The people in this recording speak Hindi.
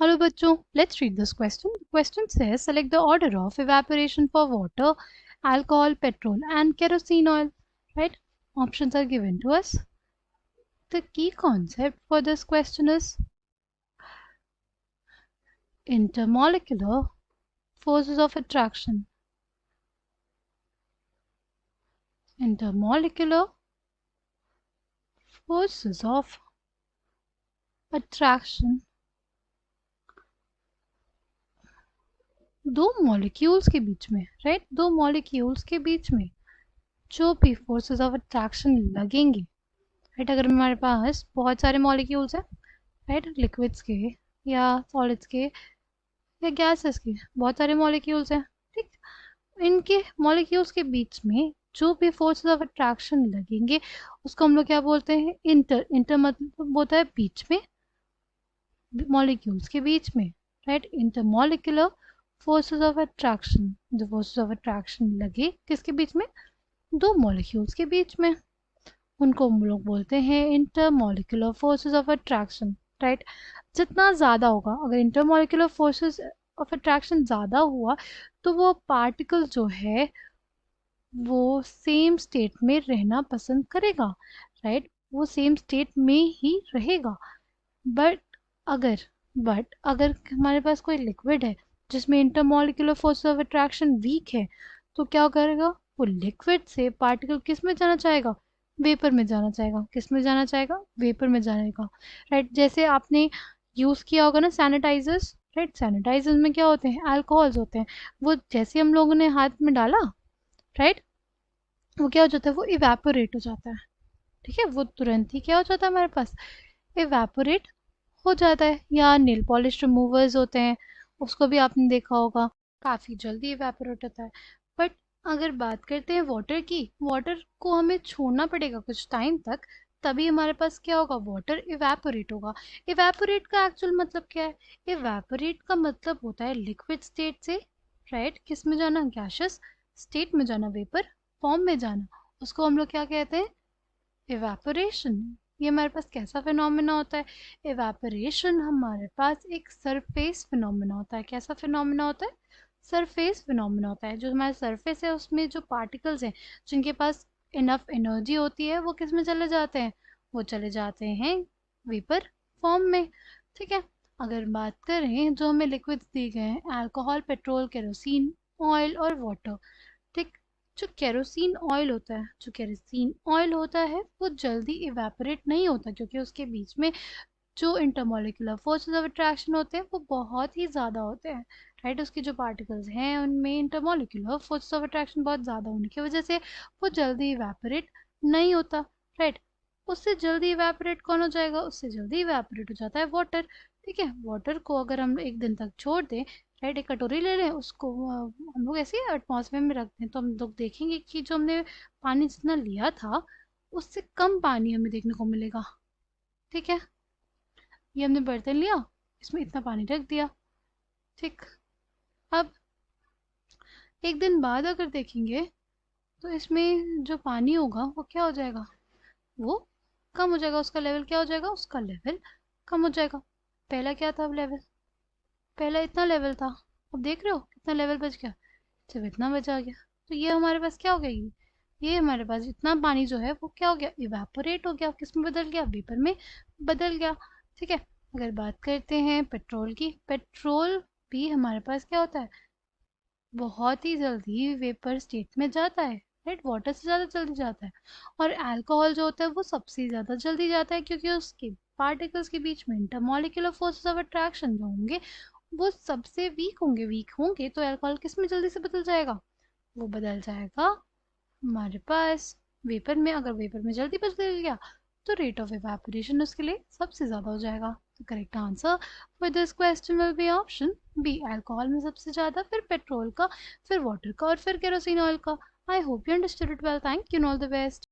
Hello बच्चों, let's read this question. The question says select the order of evaporation for water, alcohol, petrol and kerosene oil. Right? Options are given to us. The key concept for this question is intermolecular forces of attraction. Intermolecular forces of attraction. दो मॉलिक्यूल्स के बीच में, राइट, दो मॉलिक्यूल्स के बीच में जो भी फोर्सेस ऑफ अट्रैक्शन लगेंगे, राइट, अगर हमारे पास बहुत सारे मॉलिक्यूल्स हैं, राइट, लिक्विड्स के या सॉलिड्स के या गैसेस के बहुत सारे मॉलिक्यूल्स हैं, ठीक, इनके मॉलिक्यूल्स के बीच में जो भी फोर्सेस ऑफ अट्रैक्शन लगेंगे उसको हम लोग क्या बोलते हैं, इंटर मतलब होता है बीच में, मॉलिक्यूल्स के बीच में, right, intermolecular forces of attraction, जो फोर्सेस ऑफ अट्रैक्शन लगे किसके बीच में, दो मॉलिक्यूल्स के बीच में, उनको हम लोग बोलते हैं intermolecular forces of attraction, right. जितना ज़्यादा होगा, अगर इंटरमॉलिक्यूलर फोर्सेस ऑफ अट्रैक्शन ज़्यादा हुआ तो वो पार्टिकल जो है वो सेम स्टेट में रहना पसंद करेगा, राइट, वो सेम स्टेट में ही रहेगा। बट अगर हमारे पास कोई लिक्विड है जिसमें intermolecular force of attraction weak है, तो क्या करेगा, वो लिक्विड से पार्टिकल किस में जाना चाहेगा, वेपर में जाना चाहेगा, किस में जाना चाहेगा, वेपर में जाएगा, राइट। जैसे आपने यूज़ किया होगा ना सैनिटाइजर्स, राइट, सैनिटाइजर्स में क्या होते हैं, अल्कोहल्स होते हैं, वो जैसे हम लोगों ने हाथ में डाला, राइट, वो क्या हो जाता है, वो इवेपोरेट हो जाता है, ठीक है, वो तुरंत ही क्या हो जाता है हमारे पास, इवेपोरेट हो जाता है। या नेल पॉलिश रिमूवर्स होते हैं, उसको भी आपने देखा होगा, काफ़ी जल्दी इवेपोरेट होता है। बट अगर बात करते हैं वाटर की, वाटर को हमें छोड़ना पड़ेगा कुछ टाइम तक, तभी हमारे पास क्या होगा, वाटर इवेपोरेट होगा। इवेपोरेट का एक्चुअल मतलब क्या है, इवेपोरेट का मतलब होता है लिक्विड स्टेट से, राइट, किस में जाना, गैशियस स्टेट में जाना, वेपर फॉर्म में जाना, उसको हम लोग क्या कहते हैं, इवेपोरेशन। ये हमारे पास कैसा फिनोमेना होता है, इवेपोरेशन हमारे पास एक सरफेस फिनोमेना होता है। कैसा फिनोमेना होता है, सरफेस फिनोमेना होता है। जो हमारा सरफेस है उसमें जो पार्टिकल्स हैं जिनके पास इनफ एनर्जी होती है वो किस में चले जाते हैं, वो चले जाते हैं वेपर फॉर्म में, ठीक है। अगर बात करें जो हमें लिक्विड्स दिए गए हैं, अल्कोहल, पेट्रोल, केरोसिन, ऑयल और वाटर, ठीक, जो केरोसिन ऑयल होता है वो जल्दी इवेपोरेट नहीं होता, क्योंकि उसके बीच में जो इंटरमॉलिक्यूलर फोर्सेस ऑफ अट्रैक्शन होते हैं वो बहुत ही ज़्यादा होते हैं, राइट। उसके जो पार्टिकल्स हैं उनमें इंटरमॉलिक्यूलर फोर्सेस ऑफ अट्रैक्शन बहुत ज़्यादा होने की वजह से वो जल्दी इवेपोरेट नहीं होता, राइट। उससे जल्दी इवेपोरेट कौन हो जाएगा, उससे जल्दी इवेपोरेट हो जाता है वाटर, ठीक है। वाटर को अगर हम एक दिन तक छोड़ दें, राइट, एक कटोरी ले लें, उसको हम लोग ऐसे ही एटमॉस्फेयर में रख दें, तो हम लोग देखेंगे कि जो हमने पानी जितना लिया था उससे कम पानी हमें देखने को मिलेगा, ठीक है। ये हमने बर्तन लिया, इसमें इतना पानी रख दिया, ठीक। अब एक दिन बाद अगर देखेंगे तो इसमें जो पानी होगा वो क्या हो जाएगा, वो कम हो जाएगा, उसका लेवल क्या हो जाएगा, उसका लेवल कम हो जाएगा। पहला क्या था लेवल, पहला इतना लेवल था, अब देख रहे हो कितना लेवल बच गया, सिर्फ इतना बचा गया। तो ये हमारे पास क्या हो गया, ये हमारे पास इतना पानी जो है वो क्या हो गया, इवेपोरेट हो गया, किस में बदल गया, वेपर में बदल गया, ठीक है। अगर बात करते हैं पेट्रोल की, पेट्रोल भी हमारे पास क्या होता है, बहुत ही जल्दी वेपर स्टेट में जाता है, राइट, वाटर से ज़्यादा जल्दी जाता है। और अल्कोहल जो होता है वो सबसे ज़्यादा जल्दी जाता है, क्योंकि उसके पार्टिकल्स के बीच में इंटरमॉलिक्यूलर फोर्सेस ऑफ अट्रैक्शन जो होंगे वो सबसे वीक होंगे तो अल्कोहल किस में जल्दी से बदल जाएगा, वो बदल जाएगा हमारे पास वेपर में। अगर वेपर में जल्दी बदल गया तो रेट ऑफ इवेपोरेशन उसके लिए सबसे ज़्यादा हो जाएगा। तो correct answer for this question will be option B, alcohol में सबसे ज़्यादा, फिर पेट्रोल का, फिर वाटर का और फिर केरोसिन ऑयल का। I hope you understood it well, thank you, all the best.